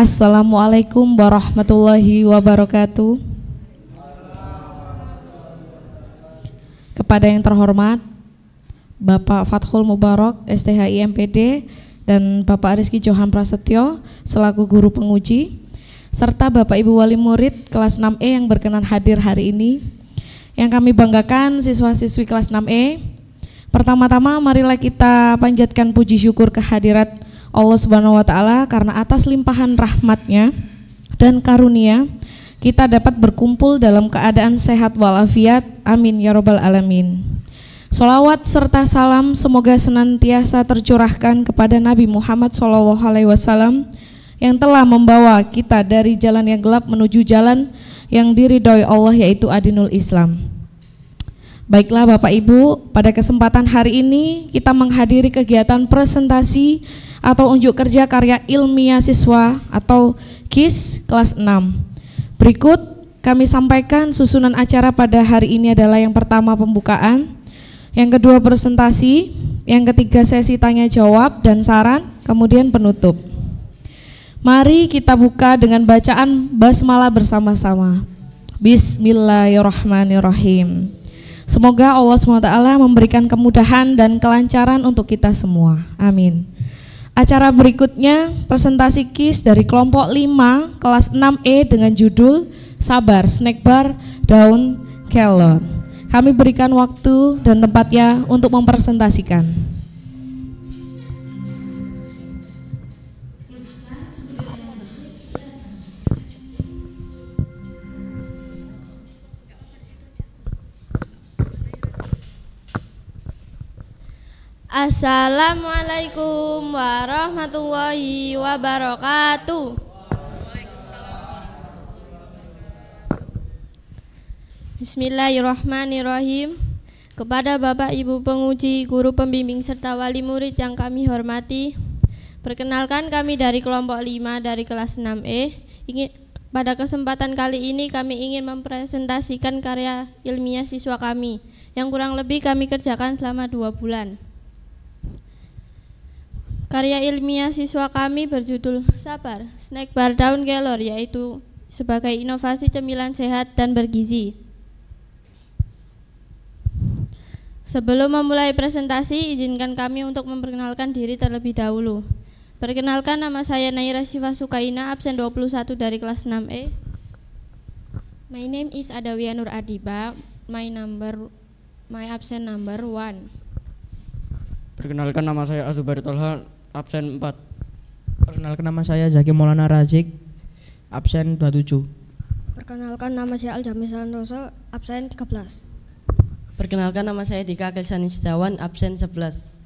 Assalamualaikum warahmatullahi wabarakatuh. Kepada yang terhormat Bapak Fathul Mubarak STHI MPD dan Bapak Rizky Johan Prasetyo selaku guru penguji, serta Bapak Ibu Wali Murid kelas 6E yang berkenan hadir hari ini. Yang kami banggakan siswa-siswi kelas 6E, pertama-tama marilah kita panjatkan puji syukur kehadirat Allah Subhanahu wa Ta'ala karena atas limpahan rahmatnya dan karunia kita dapat berkumpul dalam keadaan sehat walafiat. Amin ya robbal alamin. Sholawat serta salam semoga senantiasa tercurahkan kepada Nabi Muhammad SAW yang telah membawa kita dari jalan yang gelap menuju jalan yang diridhoi Allah, yaitu Adinul Islam. Baiklah Bapak Ibu, pada kesempatan hari ini kita menghadiri kegiatan presentasi atau unjuk kerja karya ilmiah siswa atau KIS kelas 6. Berikut kami sampaikan susunan acara pada hari ini adalah yang pertama pembukaan, yang kedua presentasi, yang ketiga sesi tanya jawab dan saran, kemudian penutup. Mari kita buka dengan bacaan basmalah bersama-sama. Bismillahirrahmanirrahim. Semoga Allah SWT memberikan kemudahan dan kelancaran untuk kita semua. Amin. Acara berikutnya presentasi KIS dari kelompok 5 kelas 6E dengan judul Sabar Snack Bar Daun Kelor. Kami berikan waktu dan tempatnya untuk mempresentasikan. Assalamualaikum warahmatullahi wabarakatuh. Bismillahirrahmanirrahim. Kepada Bapak Ibu penguji, guru pembimbing serta wali murid yang kami hormati, perkenalkan kami dari kelompok 5 dari kelas 6E. Pada kesempatan kali ini kami ingin mempresentasikan karya ilmiah siswa kami yang kurang lebih kami kerjakan selama 2 bulan. Karya ilmiah siswa kami berjudul Sabar Snack Bar Daun Kelor, yaitu sebagai inovasi cemilan sehat dan bergizi. Sebelum memulai presentasi, izinkan kami untuk memperkenalkan diri terlebih dahulu. Perkenalkan, nama saya Naira Syifa Sukaina, absen 21 dari kelas 6E. My name is Adawiyah Nur Adiba, my absen number 1. Perkenalkan, nama saya Azubair Tolha, absen 4. Perkenalkan, nama saya Zaki Maulana Razik, absen 27. Perkenalkan, nama saya Aljami Santoso, absen 13. Perkenalkan, nama saya Dika Kelsani Setiawan, absen 11.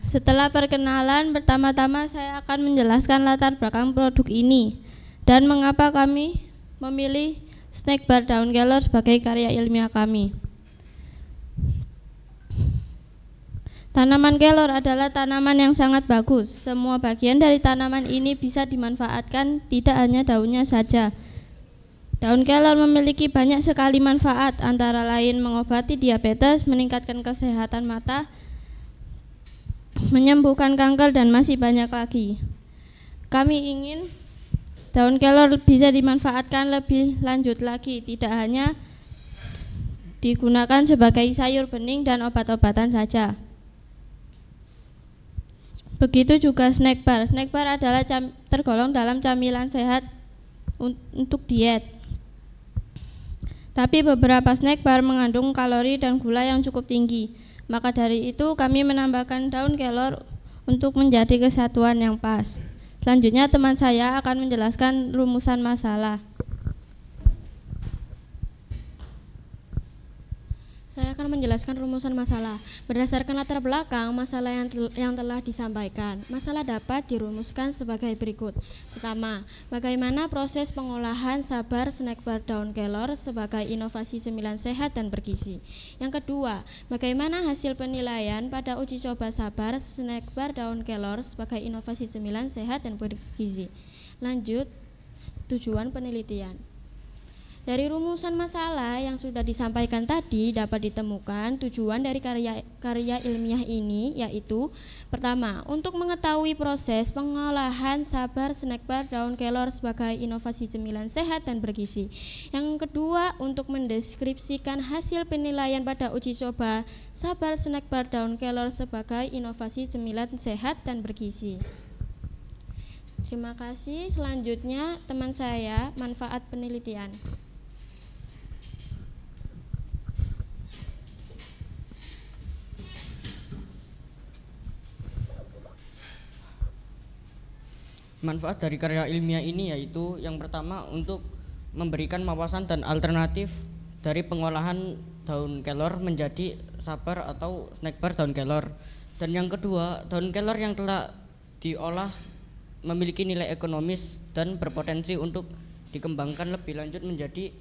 Setelah perkenalan, pertama-tama saya akan menjelaskan latar belakang produk ini dan mengapa kami memilih Snack Bar Daun Kelor sebagai karya ilmiah kami. Tanaman kelor adalah tanaman yang sangat bagus. Semua bagian dari tanaman ini bisa dimanfaatkan, tidak hanya daunnya saja. Daun kelor memiliki banyak sekali manfaat, antara lain mengobati diabetes, meningkatkan kesehatan mata, menyembuhkan kanker, dan masih banyak lagi. Kami ingin daun kelor bisa dimanfaatkan lebih lanjut lagi, tidak hanya digunakan sebagai sayur bening dan obat-obatan saja. Begitu juga snack bar. Snack bar adalah tergolong dalam camilan sehat untuk diet. Tapi beberapa snack bar mengandung kalori dan gula yang cukup tinggi. Maka dari itu kami menambahkan daun kelor untuk menjadi kesatuan yang pas. Selanjutnya teman saya akan menjelaskan rumusan masalah. Saya akan menjelaskan rumusan masalah. Berdasarkan latar belakang masalah yang telah disampaikan, masalah dapat dirumuskan sebagai berikut. Pertama, bagaimana proses pengolahan Sabar Snack Bar Daun Kelor sebagai inovasi cemilan sehat dan bergizi. Yang kedua, bagaimana hasil penilaian pada uji coba Sabar Snack Bar Daun Kelor sebagai inovasi cemilan sehat dan bergizi. Lanjut, tujuan penelitian. Dari rumusan masalah yang sudah disampaikan tadi dapat ditemukan tujuan dari karya ilmiah ini, yaitu pertama, untuk mengetahui proses pengolahan sabar snack bar daun kelor sebagai inovasi cemilan sehat dan bergizi. Yang kedua, untuk mendeskripsikan hasil penilaian pada uji coba sabar snack bar daun kelor sebagai inovasi cemilan sehat dan bergizi. Terima kasih. Selanjutnya teman saya, manfaat penelitian. Manfaat dari karya ilmiah ini yaitu yang pertama untuk memberikan wawasan dan alternatif dari pengolahan daun kelor menjadi sabar atau snack bar daun kelor. Dan yang kedua, daun kelor yang telah diolah memiliki nilai ekonomis dan berpotensi untuk dikembangkan lebih lanjut menjadi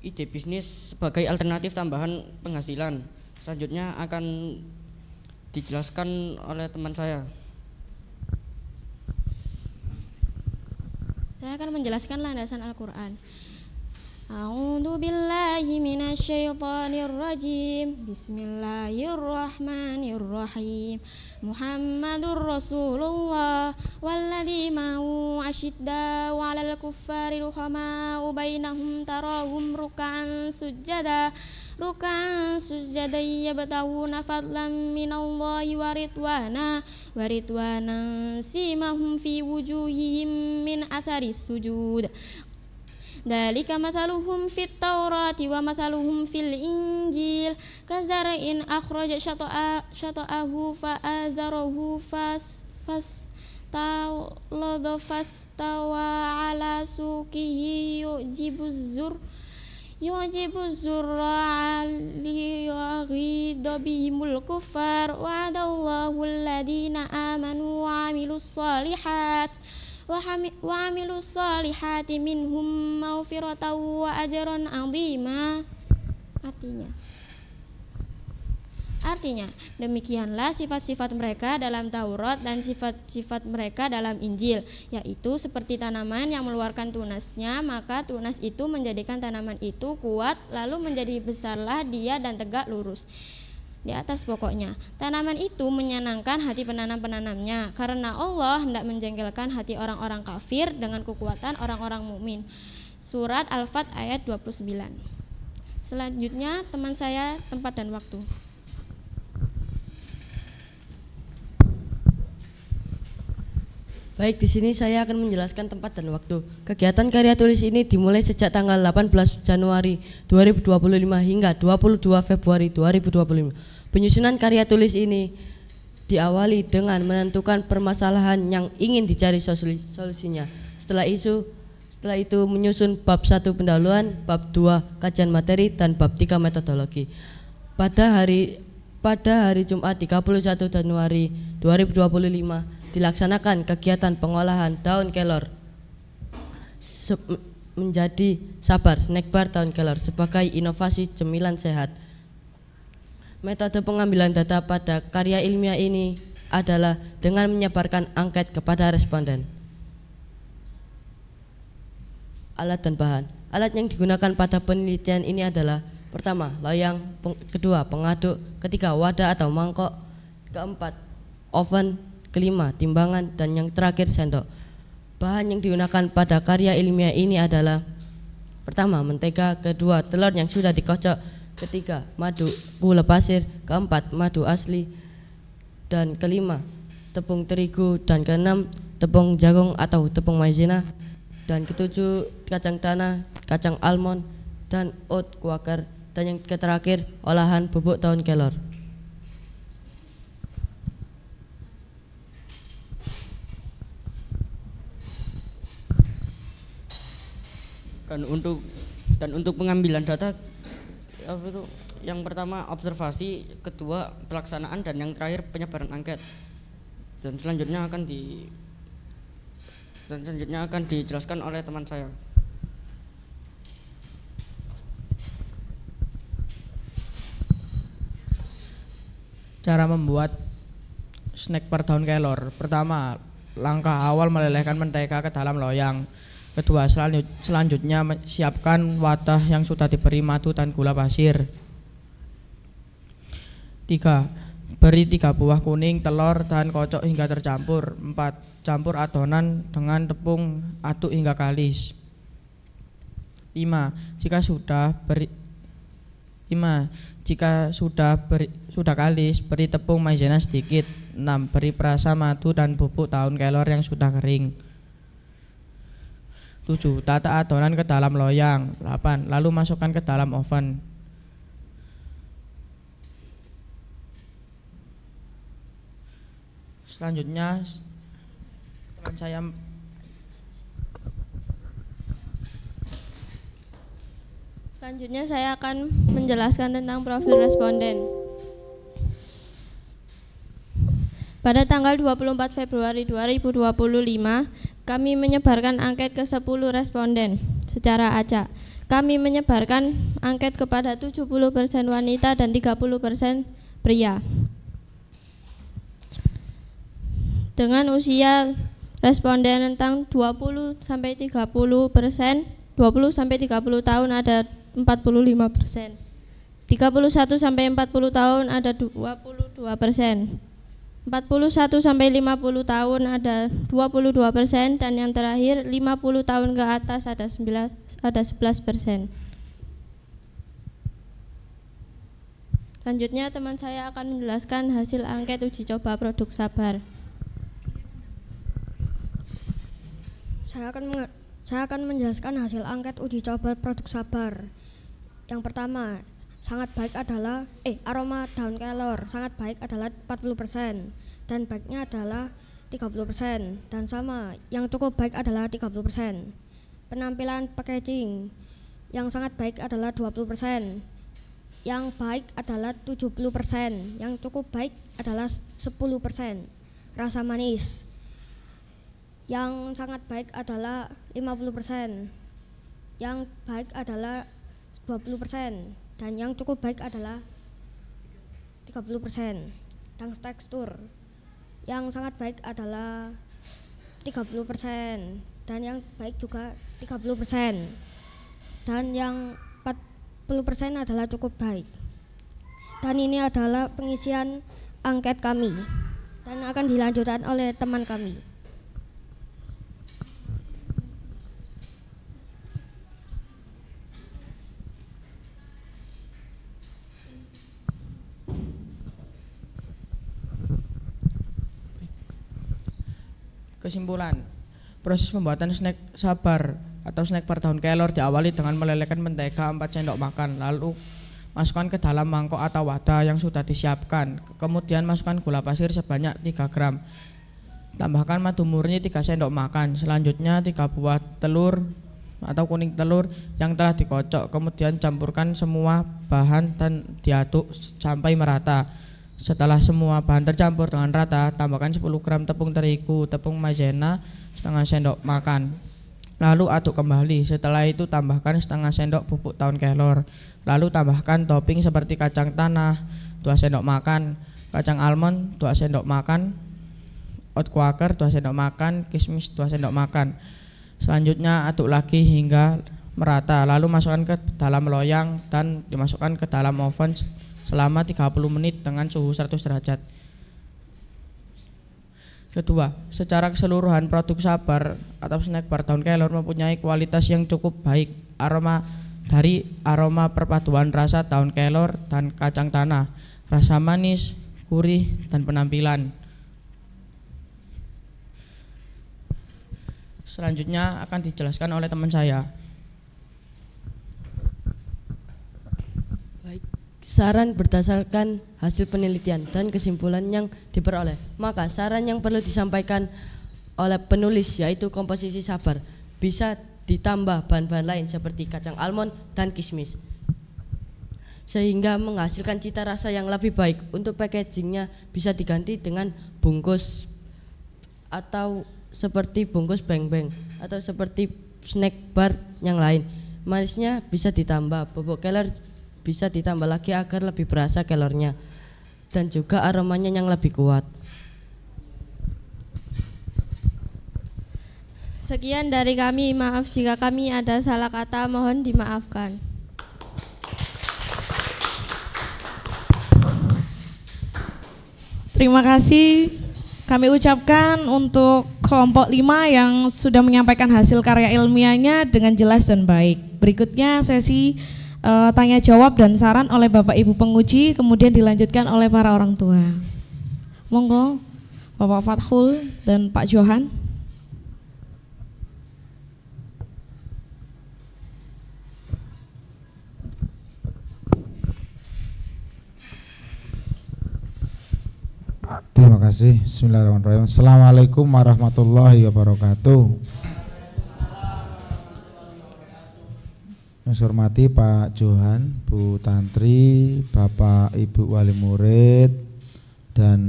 ide bisnis sebagai alternatif tambahan penghasilan. Selanjutnya akan dijelaskan oleh teman saya. Saya akan menjelaskan landasan Al-Quran. A'udzu billahi minasyaitonir rajim. Bismillahirrahmanirrahim. Muhammadur Rasulullah walladzina asyiddau 'alal kuffari ruhamau bainahum tarahum ruk'an sujada yabtaguna fadlan minallahi wa ridwana simahum fi wujuhihim min atharis sujud. Dalika mathaluhum fit Taurati wa mathaluhum fil Injil kazara'in akhraja syata'ahu fa'azarahu fastawa ala suqihi yujibu zurra'a liyaghidha bihimul kuffar wa'adallahu alladhina amanu wa 'amilus salihati minhum maghfiratan wa ajran 'azima. Artinya, demikianlah sifat-sifat mereka dalam Taurat dan sifat-sifat mereka dalam Injil, yaitu seperti tanaman yang mengeluarkan tunasnya, maka tunas itu menjadikan tanaman itu kuat, lalu menjadi besarlah dia dan tegak lurus di atas pokoknya. Tanaman itu menyenangkan hati penanam-penanamnya, karena Allah hendak menjengkelkan hati orang-orang kafir dengan kekuatan orang-orang mukmin. Surat Al-Fat ayat 29. Selanjutnya teman saya, tempat dan waktu. Baik, di sini saya akan menjelaskan tempat dan waktu. Kegiatan karya tulis ini dimulai sejak tanggal 18 Januari 2025 hingga 22 Februari 2025. Penyusunan karya tulis ini diawali dengan menentukan permasalahan yang ingin dicari solusinya. Setelah itu menyusun bab 1 pendahuluan, bab 2 kajian materi, dan bab 3 metodologi. Pada hari Jumat 31 Januari 2025 dilaksanakan kegiatan pengolahan daun kelor menjadi sabar snack bar daun kelor sebagai inovasi cemilan sehat. Metode pengambilan data pada karya ilmiah ini adalah dengan menyebarkan angket kepada responden. Alat dan bahan. Alat yang digunakan pada penelitian ini adalah: pertama, loyang; kedua, pengaduk; ketiga, wadah atau mangkok; keempat, oven; kelima, timbangan; dan yang terakhir, sendok. Bahan yang digunakan pada karya ilmiah ini adalah: pertama, mentega; kedua, telur yang sudah dikocok; ketiga, madu, gula pasir; keempat, madu asli; dan kelima, tepung terigu; dan keenam, tepung jagung atau tepung maizena; dan ketujuh, kacang tanah, kacang almond, dan oat quaker; dan yang terakhir, olahan bubuk daun kelor. Dan untuk pengambilan data yang pertama observasi, kedua pelaksanaan, dan yang terakhir penyebaran angket. Dan selanjutnya akan dijelaskan oleh teman saya. Cara membuat snack bar daun kelor. Pertama, langkah awal melelehkan mentega ke dalam loyang. Kedua, selanjutnya siapkan wadah yang sudah diberi madu dan gula pasir. 3. Beri 3 buah kuning, telur, dan kocok hingga tercampur. 4. Campur adonan dengan tepung, aduk hingga kalis. 5. Jika sudah kalis, beri tepung maizena sedikit. 6. Beri perasa madu dan bubuk daun kelor yang sudah kering. 7. Tata adonan ke dalam loyang. 8. Lalu masukkan ke dalam oven. Selanjutnya teman saya akan menjelaskan tentang profil responden. Pada tanggal 24 Februari 2025, kami menyebarkan angket ke 10 responden secara acak. Kami menyebarkan angket kepada 70% wanita dan 30% pria. Dengan usia responden rentang 20 sampai 30 tahun ada 45%. 31 sampai 40 tahun ada 22%. 41 sampai 50 tahun ada 22%, dan yang terakhir 50 tahun ke atas ada 11%. Selanjutnya teman saya akan menjelaskan hasil angket uji coba produk Sabar. Saya akan menjelaskan hasil angket uji coba produk Sabar. Yang pertama, sangat baik adalah aroma daun kelor sangat baik adalah 40% dan baiknya adalah 30%, dan sama yang cukup baik adalah 30%. Penampilan packaging yang sangat baik adalah 20%, yang baik adalah 70%, yang cukup baik adalah 10%. Rasa manis yang sangat baik adalah 50%, yang baik adalah 20%, dan yang cukup baik adalah 30%. Dan tekstur yang sangat baik adalah 30%, dan yang baik juga 30%, dan yang 40% adalah cukup baik. Dan ini adalah pengisian angket kami dan akan dilanjutkan oleh teman kami. Kesimpulan, proses pembuatan snack Sabar atau snack bar daun kelor diawali dengan melelehkan mentega 4 sendok makan, lalu masukkan ke dalam mangkok atau wadah yang sudah disiapkan. Kemudian masukkan gula pasir sebanyak 3 gram. Tambahkan madu murni 3 sendok makan. Selanjutnya 3 buah telur atau kuning telur yang telah dikocok. Kemudian campurkan semua bahan dan diaduk sampai merata. Setelah semua bahan tercampur dengan rata, tambahkan 10 gram tepung terigu, tepung maizena setengah sendok makan. Lalu aduk kembali. Setelah itu tambahkan setengah sendok bubuk daun kelor. Lalu tambahkan topping seperti kacang tanah 2 sendok makan, kacang almond 2 sendok makan, oat quaker 2 sendok makan, kismis 2 sendok makan. Selanjutnya aduk lagi hingga merata. Lalu masukkan ke dalam loyang dan dimasukkan ke dalam oven selama 30 menit dengan suhu 100 derajat. Kedua, secara keseluruhan produk Sabar atau snack bar daun kelor mempunyai kualitas yang cukup baik. Aroma perpaduan rasa daun kelor dan kacang tanah, rasa manis, gurih, dan penampilan. Selanjutnya akan dijelaskan oleh teman saya. Saran berdasarkan hasil penelitian dan kesimpulan yang diperoleh. Maka saran yang perlu disampaikan oleh penulis yaitu komposisi Sabar bisa ditambah bahan-bahan lain seperti kacang almond dan kismis, sehingga menghasilkan cita rasa yang lebih baik. Untuk packagingnya bisa diganti dengan bungkus atau seperti bungkus beng-beng atau seperti snack bar yang lain. Manisnya bisa ditambah, bubuk kelor bisa ditambah lagi agar lebih berasa kelornya dan juga aromanya yang lebih kuat. Sekian dari kami, maaf jika kami ada salah kata, mohon dimaafkan. Terima kasih kami ucapkan untuk kelompok 5 yang sudah menyampaikan hasil karya ilmiahnya dengan jelas dan baik. Berikutnya sesi tanya jawab dan saran oleh Bapak Ibu penguji, kemudian dilanjutkan oleh para orang tua. Monggo Bapak Fathul dan Pak Johan. Terima kasih. Bismillahirrahmanirrahim. Assalamualaikum warahmatullahi wabarakatuh. Yang saya hormati Pak Johan, Bu Tantri, Bapak Ibu Wali Murid, dan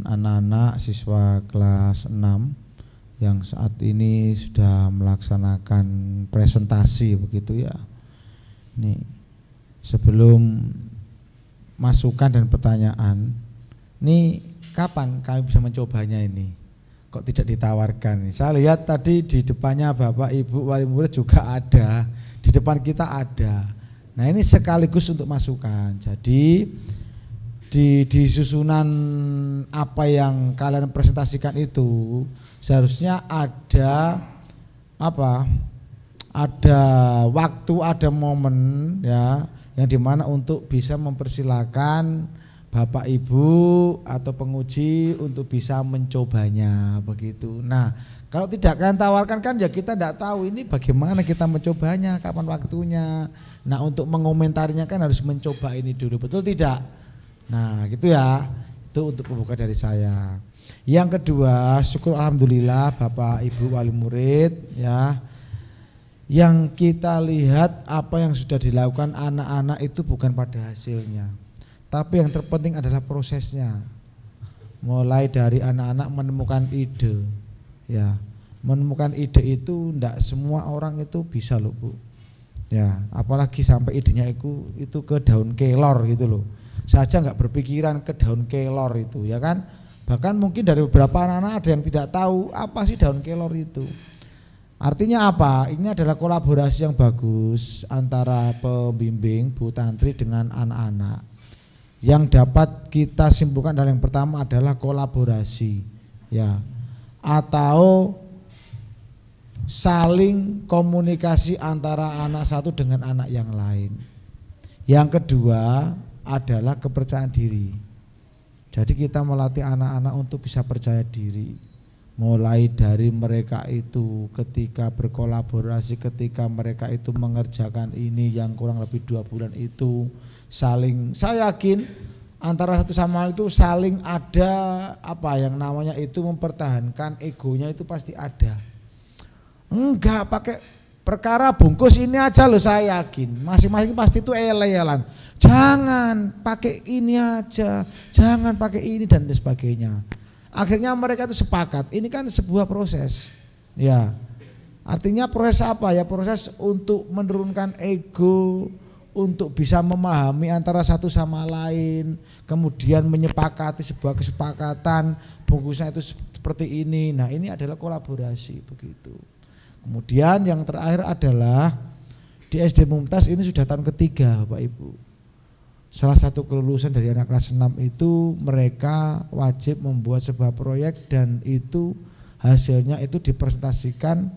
anak-anak siswa kelas 6 yang saat ini sudah melaksanakan presentasi begitu ya. Nih, sebelum masukan dan pertanyaan, nih kapan kami bisa mencobanya ini? Kok tidak ditawarkan? Saya lihat tadi di depannya Bapak Ibu Wali Murid juga ada, di depan kita ada. Nah ini sekaligus untuk masukan. Jadi di susunan apa yang kalian presentasikan itu seharusnya ada apa? Ada waktu, ada momen ya, yang dimana untuk bisa mempersilahkan Bapak Ibu atau penguji untuk bisa mencobanya begitu. Nah kalau tidak kalian tawarkan kan ya kita tidak tahu ini bagaimana kita mencobanya, kapan waktunya. Nah untuk mengomentarinya kan harus mencoba ini dulu, betul tidak? Nah gitu ya, itu untuk pembuka dari saya. Yang kedua, syukur alhamdulillah Bapak Ibu Wali Murid ya, yang kita lihat apa yang sudah dilakukan anak-anak itu bukan pada hasilnya, tapi yang terpenting adalah prosesnya. Mulai dari anak-anak menemukan ide, ya, menemukan ide itu tidak semua orang itu bisa loh Bu. Ya, apalagi sampai idenya itu ke daun kelor gitu loh. Saya aja nggak berpikiran ke daun kelor itu, ya kan? Bahkan mungkin dari beberapa anak-anak ada yang tidak tahu apa sih daun kelor itu. Artinya apa? Ini adalah kolaborasi yang bagus antara pembimbing Bu Tantri dengan anak-anak. Yang dapat kita simpulkan adalah yang pertama adalah kolaborasi ya, atau saling komunikasi antara anak satu dengan anak yang lain. Yang kedua adalah kepercayaan diri. Jadi kita melatih anak-anak untuk bisa percaya diri, mulai dari mereka itu ketika berkolaborasi, ketika mereka itu mengerjakan ini yang kurang lebih 2 bulan itu saling, saya yakin antara satu sama lain itu saling ada apa yang namanya itu mempertahankan egonya itu pasti ada. Enggak pakai perkara bungkus ini aja loh, saya yakin masing-masing pasti itu ele-elan. Jangan pakai ini aja, jangan pakai ini dan sebagainya. Akhirnya mereka itu sepakat. Ini kan sebuah proses. Ya. Artinya proses apa ya? Proses untuk menurunkan ego, untuk bisa memahami antara satu sama lain, kemudian menyepakati sebuah kesepakatan, bungkusnya itu seperti ini. Nah, ini adalah kolaborasi begitu. Kemudian yang terakhir adalah di SD Mumtaz ini sudah tahun ketiga Bapak Ibu. Salah satu kelulusan dari anak kelas 6 itu mereka wajib membuat sebuah proyek dan itu hasilnya itu dipresentasikan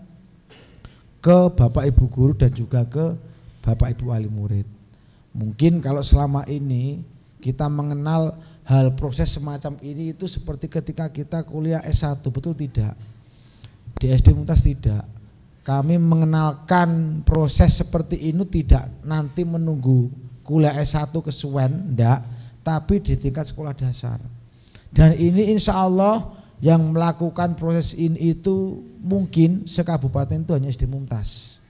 ke Bapak Ibu guru dan juga ke Bapak Ibu wali murid. Mungkin kalau selama ini kita mengenal hal proses semacam ini itu seperti ketika kita kuliah S1, betul tidak? Di SD Mumtaz tidak. Kami mengenalkan proses seperti ini tidak nanti menunggu kuliah S1 kesuwen, enggak, tapi di tingkat sekolah dasar. Dan ini insya Allah yang melakukan proses ini itu mungkin sekabupaten itu hanya SD Mumtaz.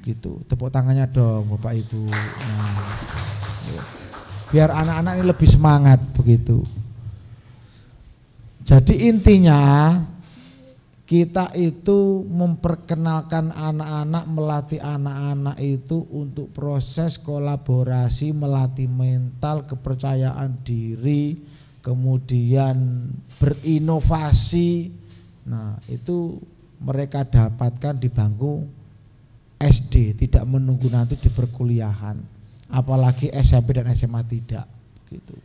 Gitu, tepuk tangannya dong Bapak Ibu. Nah, biar anak-anak ini lebih semangat begitu. Jadi intinya kita itu memperkenalkan anak-anak, melatih anak-anak itu untuk proses kolaborasi, melatih mental, kepercayaan diri, kemudian berinovasi. Nah itu mereka dapatkan di bangku SD, tidak menunggu nanti di perkuliahan, apalagi SMP dan SMA tidak gitu.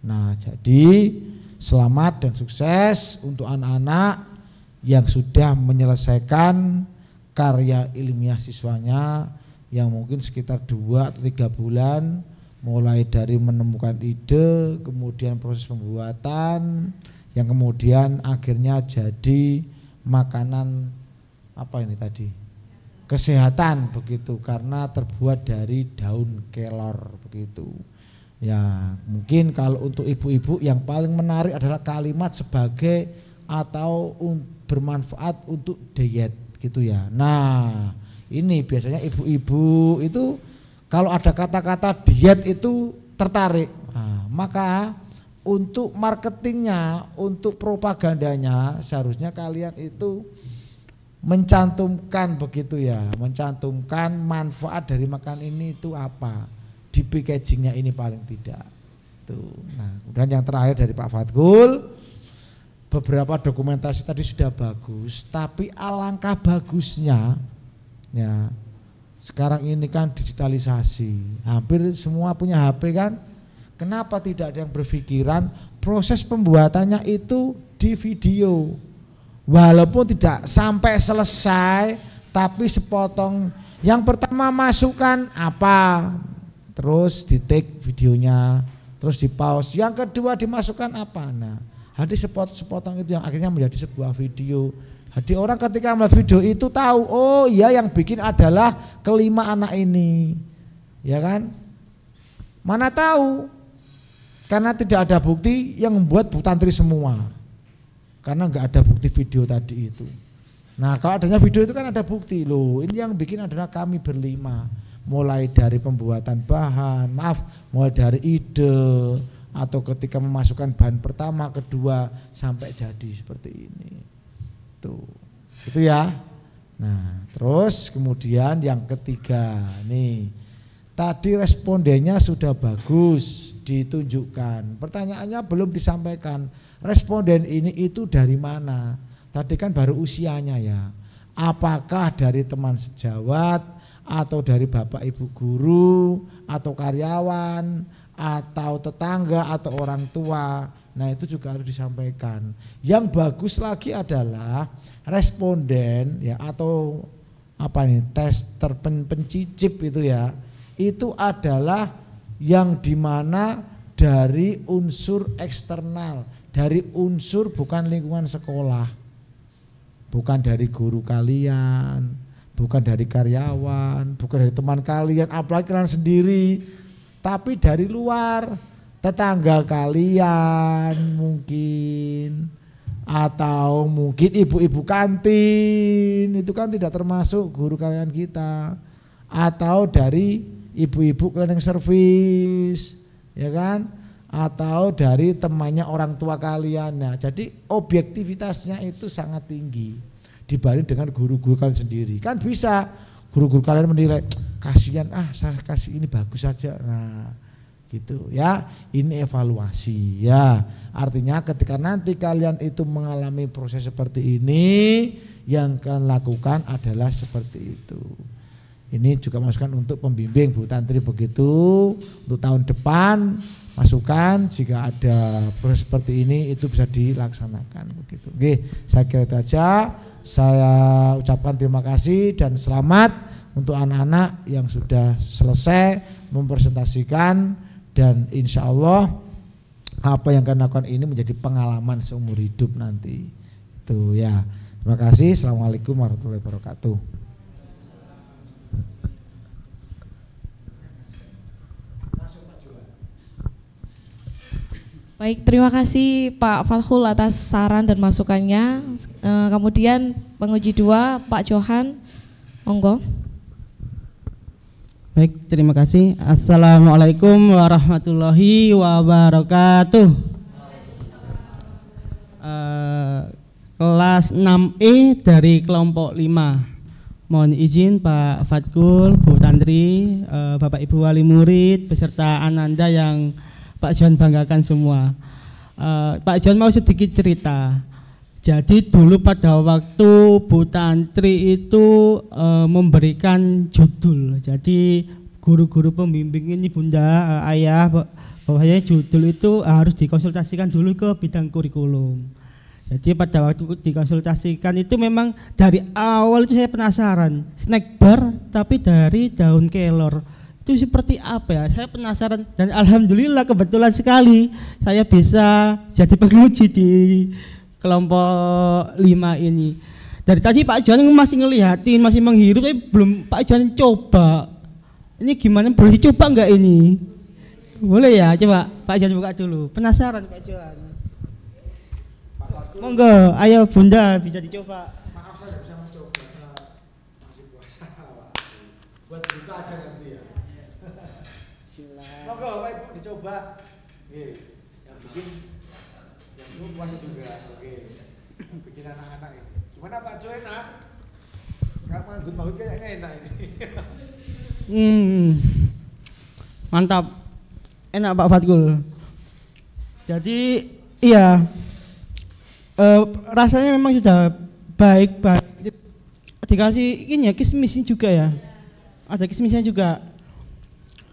Nah, jadi selamat dan sukses untuk anak-anak yang sudah menyelesaikan karya ilmiah siswanya yang mungkin sekitar 2 atau 3 bulan, mulai dari menemukan ide, kemudian proses pembuatan, yang kemudian akhirnya jadi makanan apa ini tadi? Kesehatan begitu, karena terbuat dari daun kelor begitu. Ya, mungkin kalau untuk ibu-ibu yang paling menarik adalah kalimat sebagai atau bermanfaat untuk diet gitu ya. Nah, ini biasanya ibu-ibu itu kalau ada kata-kata diet itu tertarik. Nah, maka untuk marketingnya, untuk propagandanya seharusnya kalian itu mencantumkan begitu ya, mencantumkan manfaat dari makan ini itu apa di packagingnya ini paling tidak. Tuh. Nah, kemudian yang terakhir dari Pak Fatkul, beberapa dokumentasi tadi sudah bagus, tapi alangkah bagusnya ya. Sekarang ini kan digitalisasi, hampir semua punya HP kan. Kenapa tidak ada yang berpikiran proses pembuatannya itu di video? Walaupun tidak sampai selesai, tapi sepotong. Yang pertama masukkan apa, terus di take videonya, terus di pause. Yang kedua dimasukkan apa. Nah, jadi sepotong itu yang akhirnya menjadi sebuah video. Jadi orang ketika melihat video itu tahu, oh iya yang bikin adalah kelima anak ini, ya kan? Mana tahu, karena tidak ada bukti yang membuat Bu Tantri semua. Karena nggak ada bukti video tadi itu. Nah, kalau adanya video itu kan ada bukti loh. Ini yang bikin adalah kami berlima, mulai dari pembuatan bahan, mulai dari ide atau ketika memasukkan bahan pertama, kedua sampai jadi seperti ini. Tuh, gitu ya. Nah, terus kemudian yang ketiga nih, tadi respondennya sudah bagus ditunjukkan. Pertanyaannya belum disampaikan. Responden ini itu dari mana? Tadi kan baru usianya ya. Apakah dari teman sejawat atau dari bapak ibu guru atau karyawan atau tetangga atau orang tua? Nah, itu juga harus disampaikan. Yang bagus lagi adalah responden ya atau apa nih, tester pencicip itu ya. Itu adalah yang dimana dari unsur eksternal, dari unsur bukan lingkungan sekolah, bukan dari guru kalian, bukan dari karyawan, bukan dari teman kalian, apalagi kalian sendiri, tapi dari luar, tetangga kalian mungkin, atau mungkin ibu-ibu kantin, itu kan tidak termasuk guru kalian kita, atau dari ibu-ibu cleaning service, ya kan, atau dari temannya orang tua kalian. Nah, jadi objektivitasnya itu sangat tinggi dibanding dengan guru-guru kalian sendiri. Kan bisa guru-guru kalian menilai, kasihan saya kasih ini bagus saja. Nah, gitu ya. Ini evaluasi ya. Artinya ketika nanti kalian itu mengalami proses seperti ini, yang kalian lakukan adalah seperti itu. Ini juga masukan untuk pembimbing Bu Tantri begitu. Untuk tahun depan masukan jika ada proses seperti ini itu bisa dilaksanakan begitu. Oke, saya kira itu aja. Saya ucapkan terima kasih dan selamat untuk anak-anak yang sudah selesai mempresentasikan, dan insya Allah apa yang kalian lakukan ini menjadi pengalaman seumur hidup nanti. Itu ya. Terima kasih. Assalamualaikum warahmatullahi wabarakatuh. Baik, terima kasih Pak Fatkul atas saran dan masukannya. Kemudian penguji 2 Pak Johan, monggo. Baik, terima kasih. Assalamualaikum warahmatullahi wabarakatuh. Kelas 6E dari kelompok 5. Mohon izin Pak Fatkul, Bu Tantri, Bapak Ibu wali murid beserta Ananda yang Pak John banggakan semua. Pak John mau sedikit cerita. Jadi dulu pada waktu Bu Tantri itu memberikan judul. Jadi guru-guru pembimbing ini Bunda, Ayah, bahwasanya judul itu harus dikonsultasikan dulu ke bidang kurikulum. Jadi pada waktu dikonsultasikan itu memang dari awal itu saya penasaran, snack bar tapi dari daun kelor. Itu seperti apa ya? Saya penasaran dan alhamdulillah kebetulan sekali saya bisa jadi penguji di kelompok 5 ini. Dari tadi Pak Johan masih ngelihatin, masih menghirup, tapi belum Pak Johan coba. Ini gimana, boleh dicoba enggak ini? Boleh ya, coba Pak Johan buka dulu. Penasaran Pak Johan. Monggo, ayo Bunda bisa dicoba. Maaf saya bisa mencoba, masih puasa. Buat buka aja nanti ya. Monggo Bapak Ibu dicoba. Yang bikin yang belum puasa juga. Yang bikin anak-anak ini. Gimana Pak Jo, enak? Enggak manggut-manggut kayaknya enak ini. Mantap. Enak Pak Fatkul. Jadi iya, rasanya memang sudah baik. Dikasih ini ya, kismisnya juga ya. Ada kismisnya juga.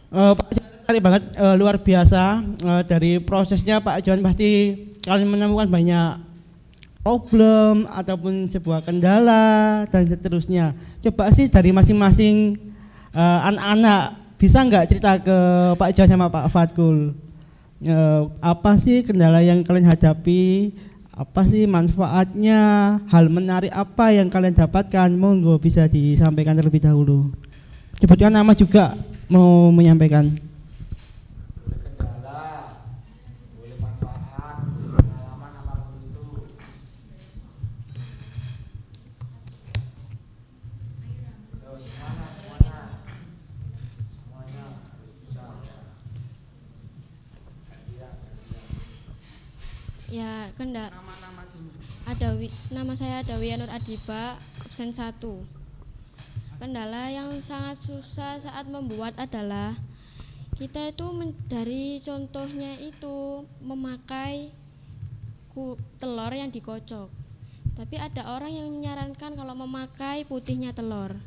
Pak Johan menarik banget, luar biasa. Dari prosesnya Pak Johan pasti kalian menemukan banyak problem ataupun sebuah kendala dan seterusnya. Coba sih dari masing-masing anak-anak bisa nggak cerita ke Pak Johan sama Pak Fatkul, apa sih kendala yang kalian hadapi, apa sih manfaatnya, hal menarik apa yang kalian dapatkan? Monggo bisa disampaikan terlebih dahulu. Sebutkan nama juga mau menyampaikan. Boleh kendala, boleh manfaat, boleh pengalaman apapun itu. Semuanya bisa. Ya, nama saya Dawi Nur Adiba, absen 1. Kendala yang sangat susah saat membuat adalah kita itu dari contohnya itu memakai telur yang dikocok. Tapi ada orang yang menyarankan kalau memakai putihnya telur.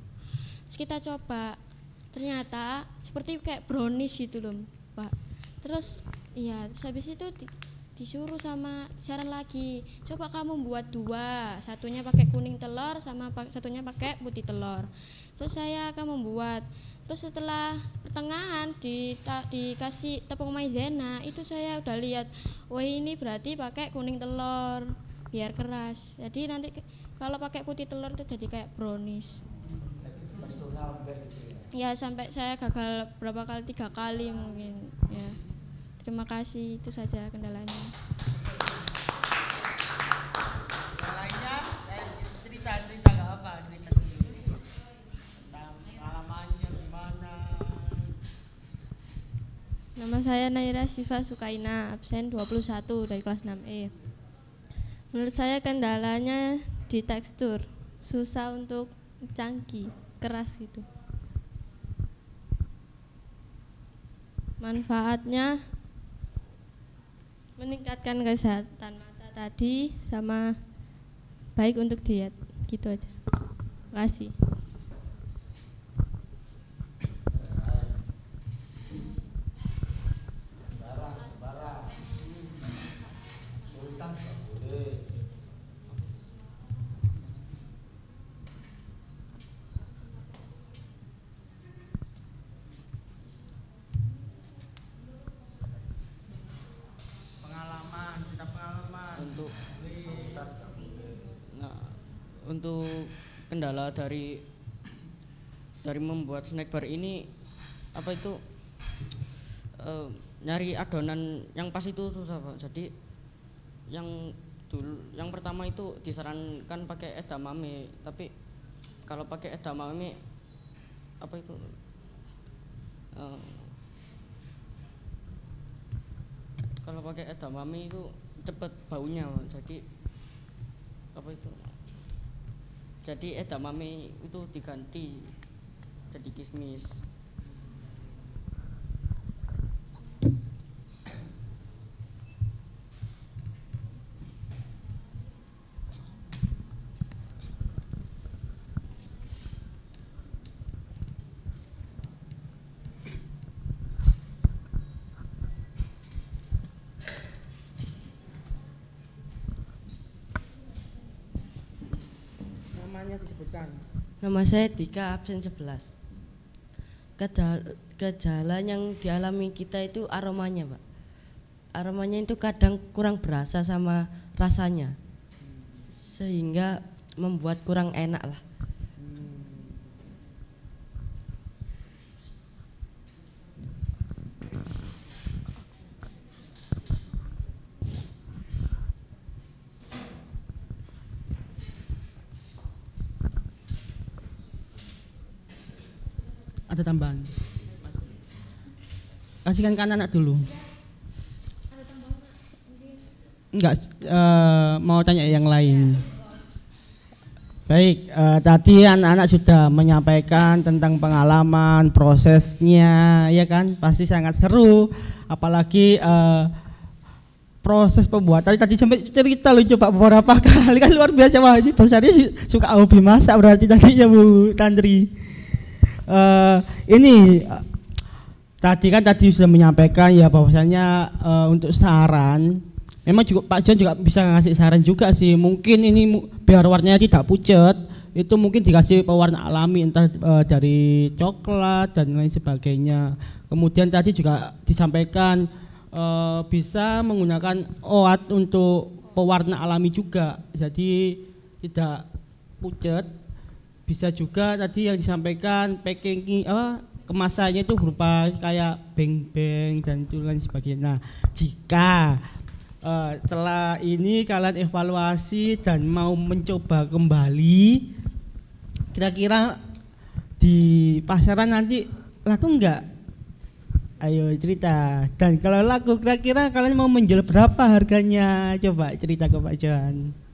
Terus kita coba, ternyata seperti kayak brownies gitu loh, Pak. Terus habis itu disuruh sama saran lagi, coba kamu buat 2, satunya pakai kuning telur sama satunya pakai putih telur. Terus saya akan membuat. Terus setelah pertengahan dikasih tepung maizena, itu saya udah lihat, wah ini berarti pakai kuning telur biar keras. Jadi nanti kalau pakai putih telur itu jadi kayak brownies. Ya sampai saya gagal berapa kali, 3 kali mungkin ya. Terima kasih, itu saja kendalanya. Lainnya cerita nggak apa, cerita dulu tentang pengalamannya gimana. Nama saya Naira Syifa Sukaina, absen 21 dari kelas 6E. Menurut saya kendalanya di tekstur, susah untuk cangki, keras gitu. Manfaatnya meningkatkan kesehatan mata tadi sama baik untuk diet, gitu aja. Terima kasih. Untuk kendala dari membuat snack bar ini apa itu nyari adonan yang pas itu susah Pak. Jadi yang pertama itu disarankan pakai edamame, tapi kalau pakai edamame apa itu kalau pakai edamame itu cepet baunya Pak. Jadi apa itu? Jadi edamame itu diganti jadi kismis. namanya disebutkan. Nama saya Dika, absen 11. Gejala yang dialami kita itu aromanya, Pak. Aromanya itu kadang kurang berasa sama rasanya, sehingga membuat kurang enak lah. Ada tambahan? Kasihkan ke anak-anak dulu. Enggak, mau tanya yang lain. Baik, tadi anak-anak sudah menyampaikan tentang pengalaman, prosesnya, ya kan, pasti sangat seru. Apalagi proses pembuatan tadi sampai cerita lu coba beberapa kali, kan luar biasa. Wah, ini besarnya suka hobi masak berarti tadi ya Bu Tantri. Ini tadi sudah menyampaikan ya bahwasanya untuk saran memang juga Pak John juga bisa ngasih saran juga sih. Mungkin ini biar warnanya tidak pucat, itu mungkin dikasih pewarna alami entah dari coklat dan lain sebagainya. Kemudian tadi juga disampaikan bisa menggunakan OAT untuk pewarna alami juga, jadi tidak pucat. Bisa juga tadi yang disampaikan packing kemasannya itu berupa kayak beng-beng dan itu lain sebagainya. Nah, jika setelah ini kalian evaluasi dan mau mencoba kembali, kira-kira di pasaran nanti laku enggak? Ayo cerita. Dan kalau laku, kira-kira kalian mau menjual berapa harganya? Coba cerita ke Pak Johan.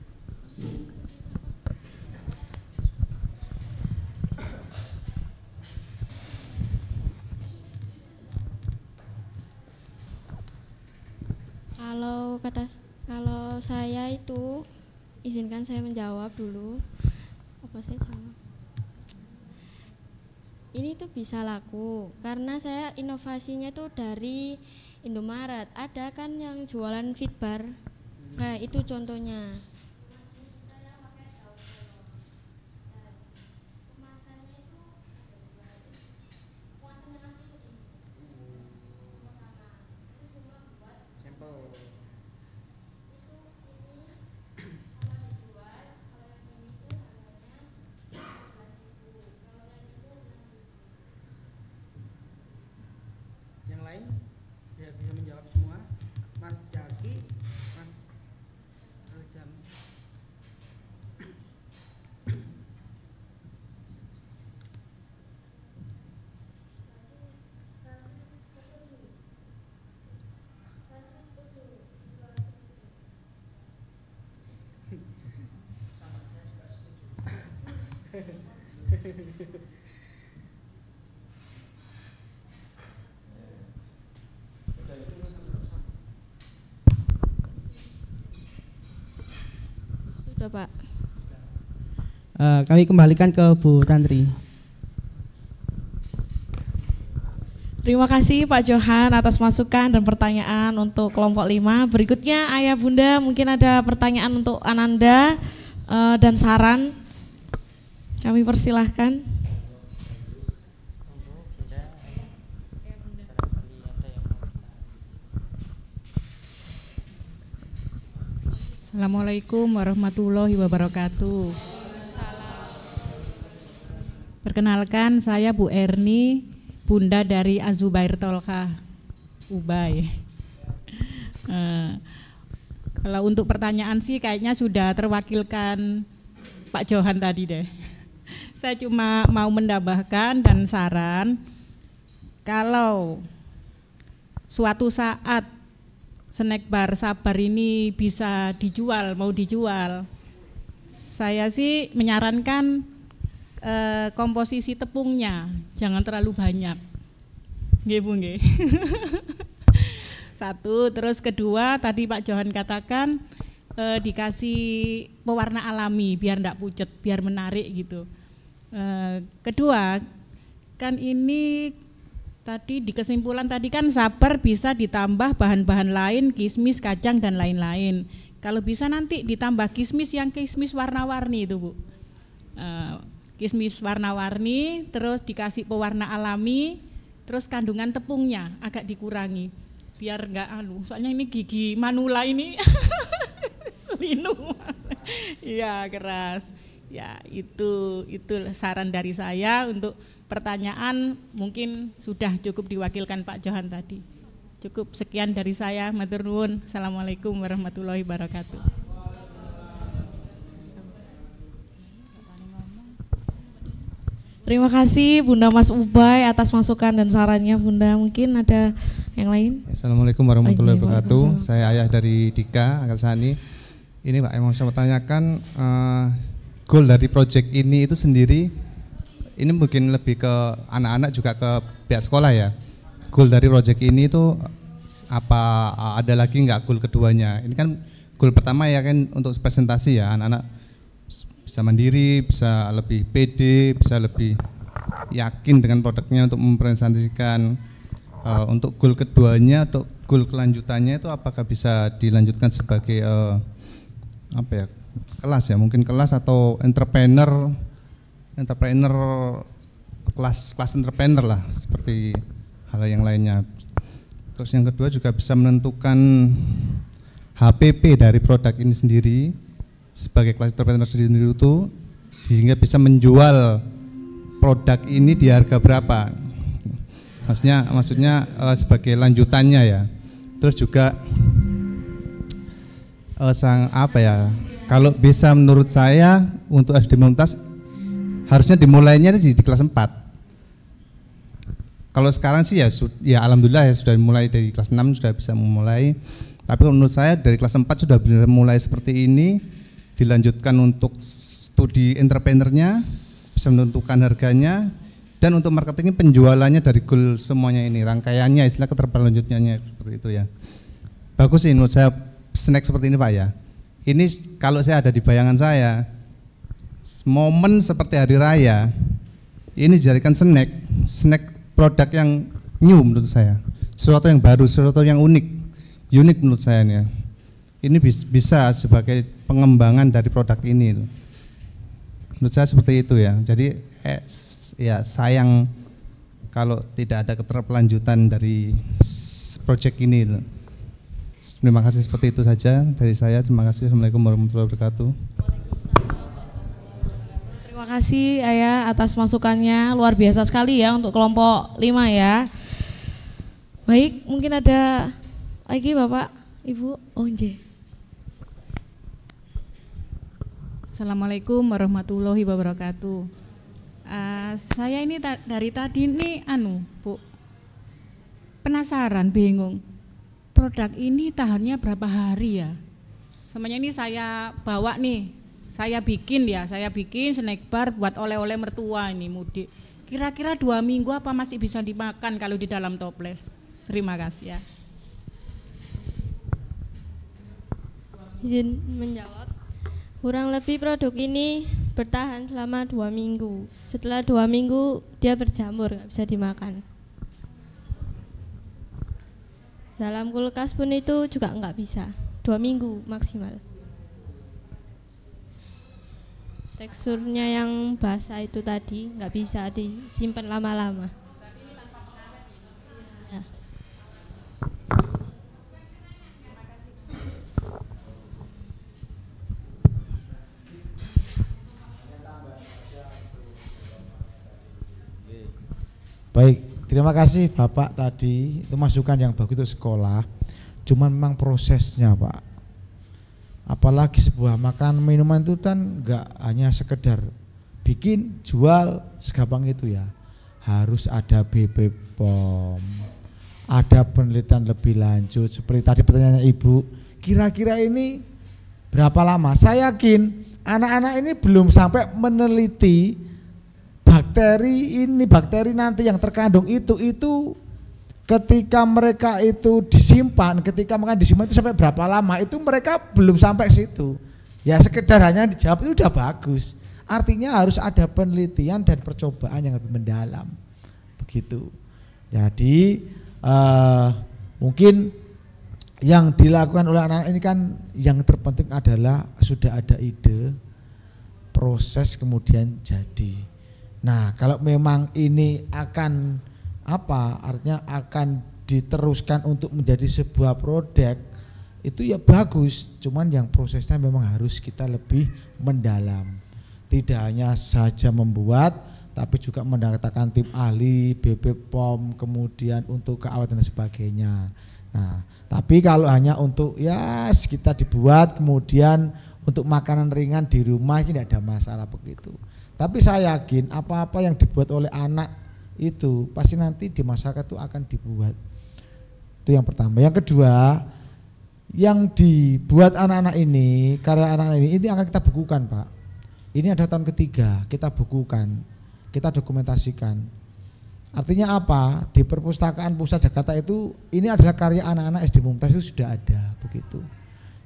Kalau saya itu, izinkan saya menjawab dulu. Apa saya salah? Ini tuh bisa laku karena saya inovasinya tuh dari Indomaret. Ada kan yang jualan fitbar, kayak itu contohnya. Yang lain biar bisa menjawab semua. Mas Jaki, Mas Aljam. Sudah Pak. Kami kembalikan ke Bu Tantri. Terima kasih Pak Johan atas masukan dan pertanyaan untuk kelompok 5. Berikutnya Ayah Bunda, mungkin ada pertanyaan untuk Ananda dan saran. Kami persilahkan. Assalamualaikum warahmatullahi wabarakatuh. Perkenalkan, saya Bu Erni, Bunda dari Azubair Tolka, Ubay. Kalau untuk pertanyaan sih kayaknya sudah terwakilkan Pak Johan tadi deh. Saya cuma mau menambahkan dan saran, kalau suatu saat snack bar Sabar ini bisa dijual, mau dijual, saya sih menyarankan komposisi tepungnya jangan terlalu banyak. Nggih Bu nggih. Satu, terus kedua tadi Pak Johan katakan dikasih pewarna alami biar enggak pucet, biar menarik gitu. Kedua, kan ini tadi di kesimpulan tadi kan Sabar bisa ditambah bahan-bahan lain, kismis, kacang dan lain-lain. Kalau bisa nanti ditambah kismis yang kismis warna-warni itu Bu. kismis warna-warni, terus dikasih pewarna alami, terus kandungan tepungnya agak dikurangi biar enggak soalnya ini gigi manula ini linu. Iya, keras. Ya, itu saran dari saya. Untuk pertanyaan mungkin sudah cukup diwakilkan Pak Johan tadi. Cukup sekian dari saya. Matur nuwun. Assalamualaikum warahmatullahi wabarakatuh. Terima kasih Bunda Mas Ubay atas masukan dan sarannya Bunda. Mungkin ada yang lain? Assalamualaikum warahmatullahi wabarakatuh. Saya Ayah dari Dika, Anggal Sani. Ini Pak, yang mau saya tanyakan, goal dari proyek ini itu sendiri, ini mungkin lebih ke anak-anak juga ke pihak sekolah ya. Goal dari proyek ini itu apa, ada lagi nggak goal keduanya? Ini kan goal pertama ya kan untuk presentasi ya, anak-anak bisa mandiri, bisa lebih pede, bisa lebih yakin dengan produknya untuk mempresentasikan. Untuk goal keduanya, untuk goal kelanjutannya itu apakah bisa dilanjutkan sebagai apa ya, kelas ya, mungkin kelas atau entrepreneur kelas entrepreneur lah, seperti hal yang lainnya. Terus yang kedua juga bisa menentukan HPP dari produk ini sendiri sebagai kelas entrepreneur sendiri itu, sehingga bisa menjual produk ini di harga berapa. Maksudnya sebagai lanjutannya ya. Terus juga kalau bisa menurut saya untuk SD Mumtaz harusnya dimulainya di kelas 4. Kalau sekarang sih ya alhamdulillah ya sudah mulai dari kelas 6 sudah bisa memulai. Tapi menurut saya dari kelas 4 sudah benar mulai seperti ini, dilanjutkan untuk studi entrepreneurnya, bisa menentukan harganya, dan untuk marketingnya penjualannya dari goal semuanya ini, rangkaiannya, istilah keterberlanjutannya seperti itu ya. Bagus sih menurut saya snack seperti ini Pak ya. Ini kalau saya ada di bayangan saya, momen seperti hari raya, ini dijadikan snack produk yang new menurut saya. Sesuatu yang baru, sesuatu yang unik menurut saya nih ya. Ini bisa sebagai pengembangan dari produk ini. Menurut saya seperti itu ya. Jadi ya sayang kalau tidak ada keterlanjutan dari proyek ini. Terima kasih, seperti itu saja dari saya. Terima kasih. Assalamualaikum warahmatullahi wabarakatuh. Terima kasih Ayah atas masukannya, luar biasa sekali ya untuk kelompok 5 ya. Baik, mungkin ada lagi Bapak, Ibu. Oh nggih. Assalamualaikum warahmatullahi wabarakatuh. Saya ini dari tadi ini Bu, penasaran, bingung. Produk ini tahannya berapa hari ya? Semuanya ini saya bawa nih, saya bikin snack bar buat oleh-oleh mertua ini mudik. Kira-kira 2 minggu apa masih bisa dimakan kalau di dalam toples? Terima kasih ya. Izin menjawab. Kurang lebih produk ini bertahan selama 2 minggu. Setelah 2 minggu dia berjamur, nggak bisa dimakan. Dalam kulkas pun itu juga nggak bisa. 2 minggu maksimal. Teksturnya yang basah itu tadi nggak bisa disimpan lama-lama. Ya. Baik, terima kasih Bapak tadi, itu masukan yang bagus untuk sekolah. Cuman memang prosesnya Pak, apalagi sebuah makan minuman itu kan enggak hanya sekedar bikin, jual, segampang itu ya. Harus ada BPOM, ada penelitian lebih lanjut. Seperti tadi pertanyaannya Ibu, kira-kira ini berapa lama? Saya yakin anak-anak ini belum sampai meneliti bakteri nanti yang terkandung itu ketika mereka itu disimpan, itu sampai berapa lama, itu mereka belum sampai situ. Ya sekedar hanya dijawab itu udah bagus. Artinya harus ada penelitian dan percobaan yang lebih mendalam. Begitu. Jadi mungkin yang dilakukan oleh anak-anak ini kan yang terpenting adalah sudah ada ide, proses kemudian jadi. Nah, kalau memang ini akan artinya akan diteruskan untuk menjadi sebuah produk, itu ya bagus, cuman yang prosesnya memang harus kita lebih mendalam. Tidak hanya saja membuat, tapi juga mendatangkan tim ahli, BPOM, kemudian untuk keawatan dan sebagainya. Nah, tapi kalau hanya untuk kita dibuat kemudian untuk makanan ringan di rumah ini tidak ada masalah begitu. Tapi saya yakin apa-apa yang dibuat oleh anak itu pasti nanti di masyarakat itu akan dibuat. Itu yang pertama. Yang kedua, yang dibuat anak-anak ini, karya anak-anak ini akan kita bukukan, Pak. Ini ada tahun ketiga, kita bukukan, kita dokumentasikan. Artinya apa? Di perpustakaan pusat Jakarta itu ini adalah karya anak-anak SD Mumtaz itu sudah ada begitu.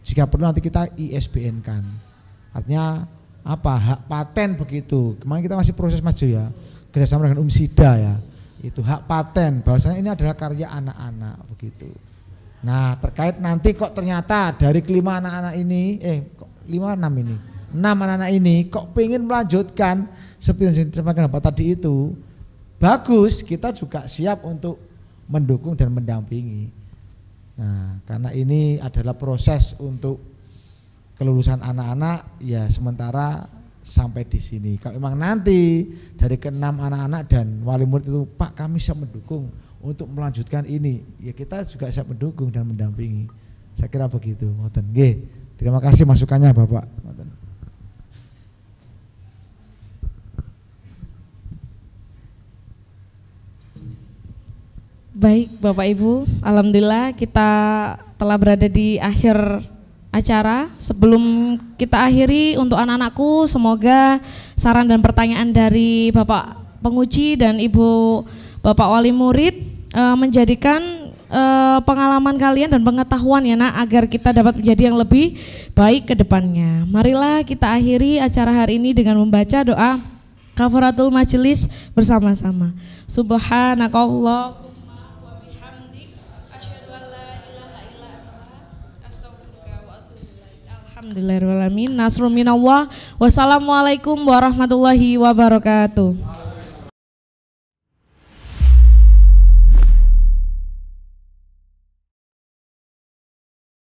Jika perlu nanti kita ISBN kan. Artinya hak paten begitu. Kemarin kita masih proses maju ya, kerjasama dengan UMSIDA ya. Itu hak paten bahwasanya ini adalah karya anak-anak begitu. Nah, terkait nanti kok ternyata dari kelima anak-anak ini 6 anak-anak ini kok pengen melanjutkan seperti yang Bapak tadi itu, bagus, kita juga siap untuk mendukung dan mendampingi. Nah, karena ini adalah proses untuk kelulusan anak-anak ya sementara sampai di sini. Kalau memang nanti dari ke-6 anak-anak dan wali murid itu, Pak, kami siap mendukung untuk melanjutkan ini, ya kita juga siap mendukung dan mendampingi. Saya kira begitu. Nggih. Terima kasih masukannya Bapak. Baik Bapak Ibu, alhamdulillah kita telah berada di akhir acara. Sebelum kita akhiri, untuk anak-anakku semoga saran dan pertanyaan dari Bapak penguji dan Ibu Bapak wali murid menjadikan pengalaman kalian dan pengetahuan ya nak, agar kita dapat menjadi yang lebih baik ke depannya. Marilah kita akhiri acara hari ini dengan membaca doa kafaratul majelis bersama-sama. Subhanakallah. Alhamdulillahirrahmanirrahim. Nasrul minallah. Wassalamualaikum warahmatullahi wabarakatuh.